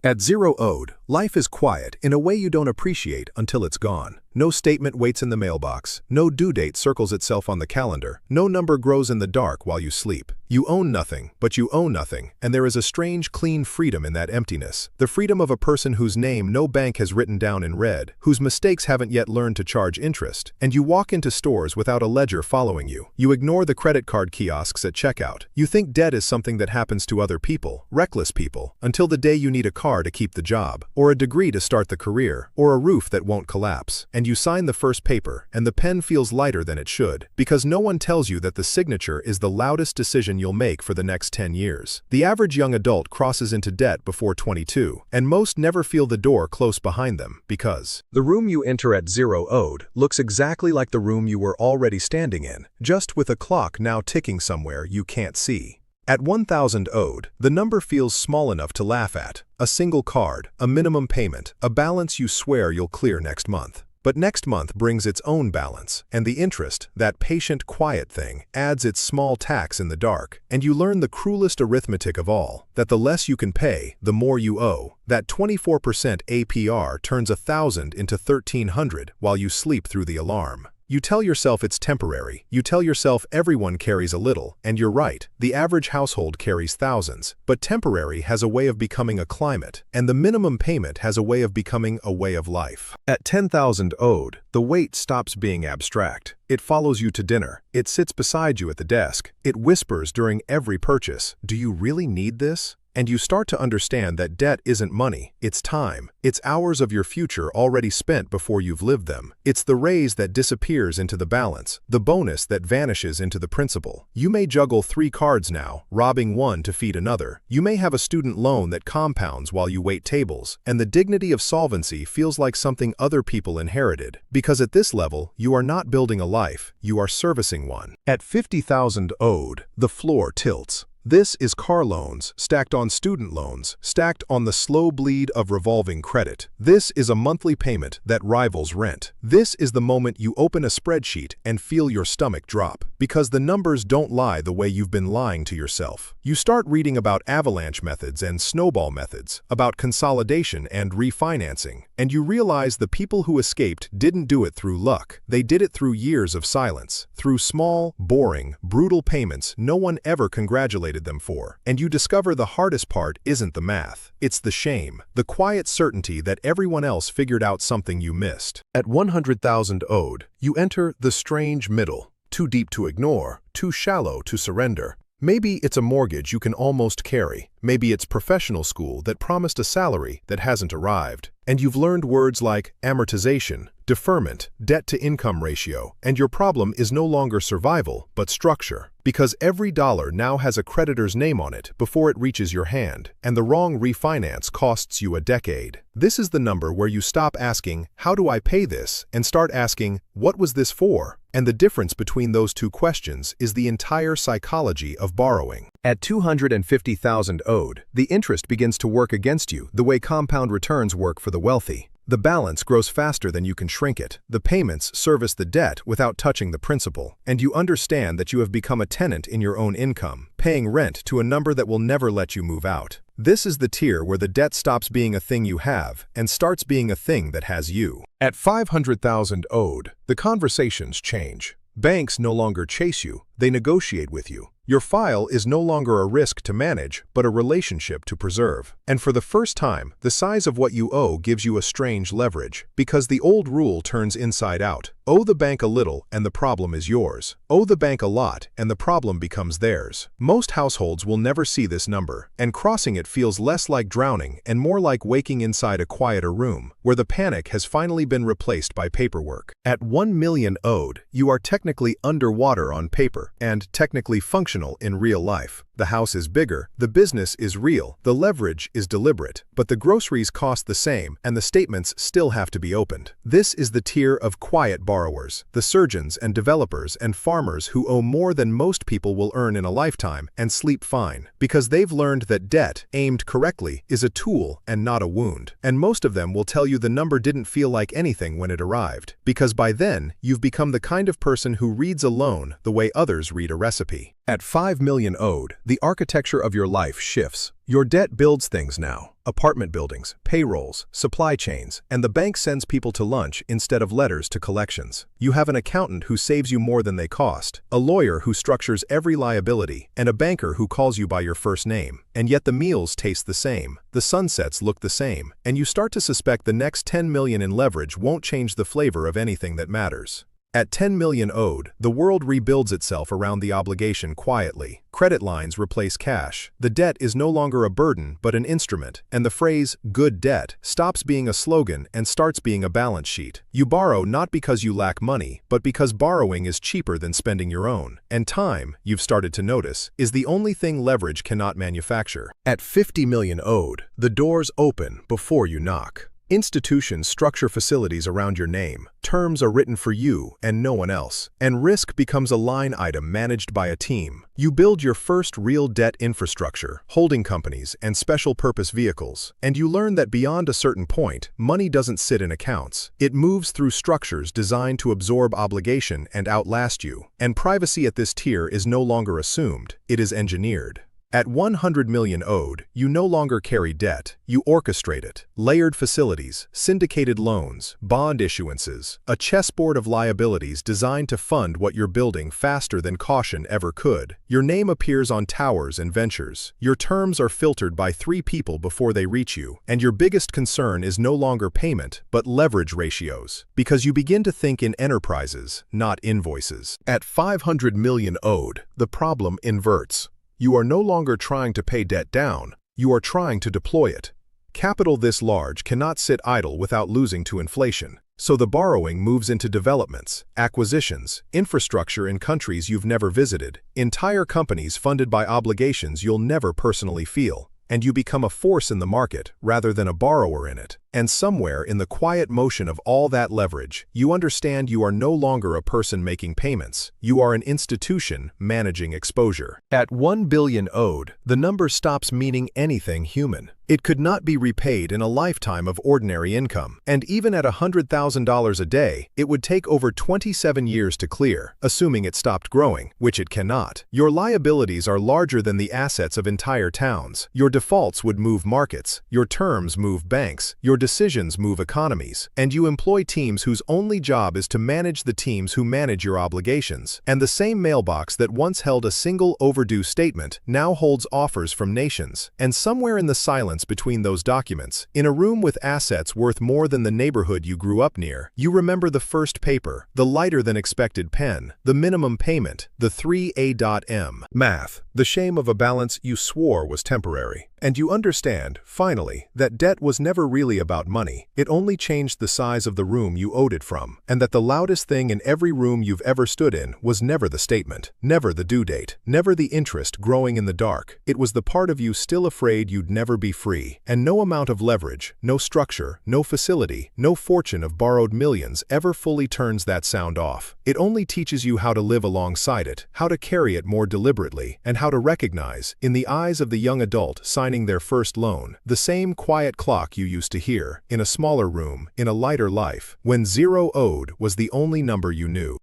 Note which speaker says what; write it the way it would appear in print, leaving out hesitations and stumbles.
Speaker 1: At zero owed, life is quiet in a way you don't appreciate until it's gone. No statement waits in the mailbox, no due date circles itself on the calendar, no number grows in the dark while you sleep. You own nothing, but you owe nothing, and there is a strange, clean freedom in that emptiness. The freedom of a person whose name no bank has written down in red, whose mistakes haven't yet learned to charge interest, and you walk into stores without a ledger following you. You ignore the credit card kiosks at checkout. You think debt is something that happens to other people, reckless people, until the day you need a car to keep the job, or a degree to start the career, or a roof that won't collapse. And you sign the first paper, and the pen feels lighter than it should, because no one tells you that the signature is the loudest decision you'll make for the next 10 years. The average young adult crosses into debt before 22, and most never feel the door close behind them, because the room you enter at zero owed looks exactly like the room you were already standing in, just with a clock now ticking somewhere you can't see. At 1,000 owed, the number feels small enough to laugh at. A single card, a minimum payment, a balance you swear you'll clear next month. But next month brings its own balance, and the interest, that patient, quiet thing, adds its small tax in the dark. And you learn the cruelest arithmetic of all, that the less you can pay, the more you owe. That 24% APR turns 1,000 into 1,300 while you sleep through the alarm. You tell yourself it's temporary, you tell yourself everyone carries a little, and you're right, the average household carries thousands. But temporary has a way of becoming a climate, and the minimum payment has a way of becoming a way of life. At 10,000 owed, the weight stops being abstract. It follows you to dinner. It sits beside you at the desk. It whispers during every purchase, "Do you really need this?" And you start to understand that debt isn't money, it's time. It's hours of your future already spent before you've lived them. It's the raise that disappears into the balance, the bonus that vanishes into the principal. You may juggle 3 cards now, robbing one to feed another. You may have a student loan that compounds while you wait tables, and the dignity of solvency feels like something other people inherited. Because at this level, you are not building a life, you are servicing one. At 50,000 owed, the floor tilts. This is car loans, stacked on student loans, stacked on the slow bleed of revolving credit. This is a monthly payment that rivals rent. This is the moment you open a spreadsheet and feel your stomach drop, because the numbers don't lie the way you've been lying to yourself. You start reading about avalanche methods and snowball methods, about consolidation and refinancing, and you realize the people who escaped didn't do it through luck. They did it through years of silence, through small, boring, brutal payments no one ever congratulated them for. And you discover the hardest part isn't the math, it's the shame, the quiet certainty that everyone else figured out something you missed. At 100,000 owed, you enter the strange middle, too deep to ignore, too shallow to surrender. Maybe it's a mortgage you can almost carry. Maybe it's professional school that promised a salary that hasn't arrived. And you've learned words like amortization, deferment, debt-to-income ratio, and your problem is no longer survival, but structure. Because every dollar now has a creditor's name on it before it reaches your hand, and the wrong refinance costs you a decade. This is the number where you stop asking, "How do I pay this?" and start asking, "What was this for?" And the difference between those two questions is the entire psychology of borrowing. At 250,000 owed, the interest begins to work against you the way compound returns work for the wealthy. The balance grows faster than you can shrink it. The payments service the debt without touching the principal. And you understand that you have become a tenant in your own income, paying rent to a number that will never let you move out. This is the tier where the debt stops being a thing you have and starts being a thing that has you. At 500,000 owed, the conversations change. Banks no longer chase you, they negotiate with you. Your file is no longer a risk to manage, but a relationship to preserve. And for the first time, the size of what you owe gives you a strange leverage, because the old rule turns inside out. Owe the bank a little, and the problem is yours. Owe the bank a lot, and the problem becomes theirs. Most households will never see this number, and crossing it feels less like drowning and more like waking inside a quieter room, where the panic has finally been replaced by paperwork. At 1 million owed, you are technically underwater on paper, and technically functional in real life. The house is bigger, the business is real, the leverage is deliberate, but the groceries cost the same and the statements still have to be opened. This is the tier of quiet borrowers, the surgeons and developers and farmers who owe more than most people will earn in a lifetime and sleep fine, because they've learned that debt, aimed correctly, is a tool and not a wound. And most of them will tell you the number didn't feel like anything when it arrived, because by then, you've become the kind of person who reads a loan the way others read a recipe. At 5 million owed, the architecture of your life shifts. Your debt builds things now. apartment buildings, payrolls, supply chains, and the bank sends people to lunch instead of letters to collections. You have an accountant who saves you more than they cost, a lawyer who structures every liability, and a banker who calls you by your first name. And yet the meals taste the same, the sunsets look the same, and you start to suspect the next 10 million in leverage won't change the flavor of anything that matters. At 10 million owed, the world rebuilds itself around the obligation quietly. Credit lines replace cash. The debt is no longer a burden but an instrument, and the phrase, good debt, stops being a slogan and starts being a balance sheet. You borrow not because you lack money, but because borrowing is cheaper than spending your own. And time, you've started to notice, is the only thing leverage cannot manufacture. At 50 million owed, the doors open before you knock. Institutions structure facilities around your name. Terms are written for you and no one else. And risk becomes a line item managed by a team. You build your first real debt infrastructure, holding companies, and special purpose vehicles. And you learn that beyond a certain point, money doesn't sit in accounts. It moves through structures designed to absorb obligation and outlast you. And privacy at this tier is no longer assumed, it is engineered. At 100 million owed, you no longer carry debt, you orchestrate it. Layered facilities, syndicated loans, bond issuances, a chessboard of liabilities designed to fund what you're building faster than caution ever could. Your name appears on towers and ventures. Your terms are filtered by 3 people before they reach you, and your biggest concern is no longer payment, but leverage ratios. Because you begin to think in enterprises, not invoices. At 500 million owed, the problem inverts. You are no longer trying to pay debt down, you are trying to deploy it. Capital this large cannot sit idle without losing to inflation, so the borrowing moves into developments, acquisitions, infrastructure in countries you've never visited, entire companies funded by obligations you'll never personally feel, and you become a force in the market rather than a borrower in it. And somewhere in the quiet motion of all that leverage, you understand you are no longer a person making payments. You are an institution managing exposure. At 1 billion owed, the number stops meaning anything human. It could not be repaid in a lifetime of ordinary income. And even at $100,000 a day, it would take over 27 years to clear, assuming it stopped growing, which it cannot. Your liabilities are larger than the assets of entire towns. Your defaults would move markets. Your terms move banks. Your decisions move economies, and you employ teams whose only job is to manage the teams who manage your obligations. And the same mailbox that once held a single overdue statement now holds offers from nations. And somewhere in the silence between those documents, in a room with assets worth more than the neighborhood you grew up near, you remember the first paper, the lighter than expected pen, the minimum payment, the 3A.M. Math, the shame of a balance you swore was temporary. And you understand, finally, that debt was never really about money. It only changed the size of the room you owed it from, and that the loudest thing in every room you've ever stood in was never the statement, never the due date, never the interest growing in the dark. It was the part of you still afraid you'd never be free. And no amount of leverage, no structure, no facility, no fortune of borrowed millions ever fully turns that sound off. It only teaches you how to live alongside it, how to carry it more deliberately, and how to recognize, in the eyes of the young adult signing their first loan, the same quiet clock you used to hear, in a smaller room, in a lighter life, when 0 owed was the only number you knew.